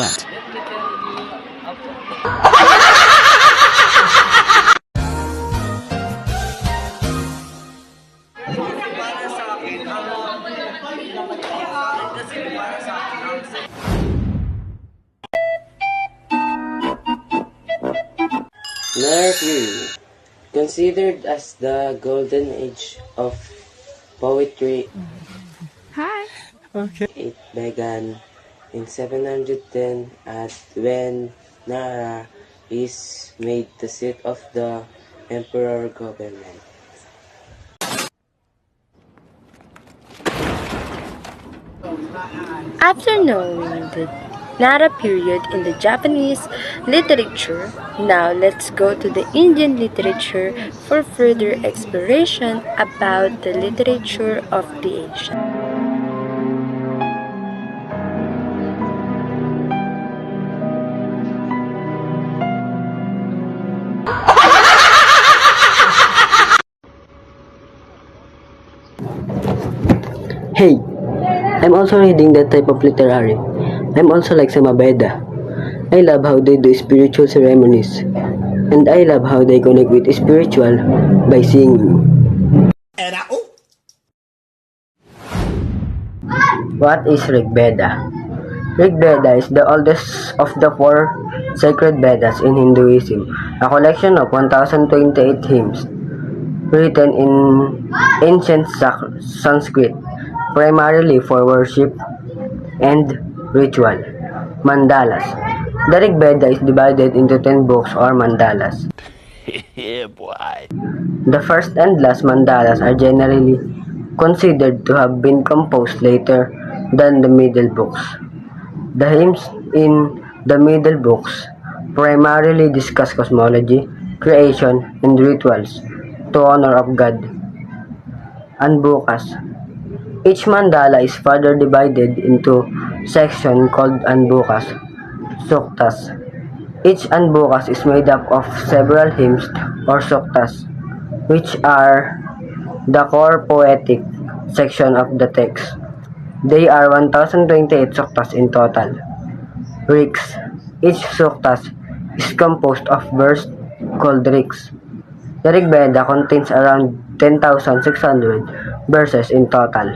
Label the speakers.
Speaker 1: what?
Speaker 2: Para sa akin, kasi para sa akin,
Speaker 3: Another period, considered as the golden age of poetry.
Speaker 4: Hi.
Speaker 3: It began in 710 when Nara is made the seat of the emperor government.
Speaker 4: After knowing the Nara period in the Japanese literature, now let's go to the Indian literature for further exploration about the literature of the Asia.
Speaker 5: Hey, I'm also reading that type of literary. I'm also like Samabeda. I love how they do spiritual ceremonies. And I love how they connect with spiritual by singing. What is Rigveda? Rigveda is the oldest of the four sacred Vedas in Hinduism, a collection of 1028 hymns written in ancient Sanskrit, primarily for worship and ritual. Mandalas. The Rigveda is divided into 10 books or mandalas.
Speaker 1: Yeah, boy.
Speaker 5: The first and last mandalas are generally considered to have been composed later than the middle books. The hymns in the middle books primarily discuss cosmology, creation, and rituals to honor of God. Anbukas. Each mandala is further divided into sections called Anbukas, Suktas. Each Anbukas is made up of several hymns or suktas, which are the core poetic section of the text. They are 1028 suktas in total. Riks. Each suktas is composed of verse called riks. The Rigveda contains around 10,600 verses in total.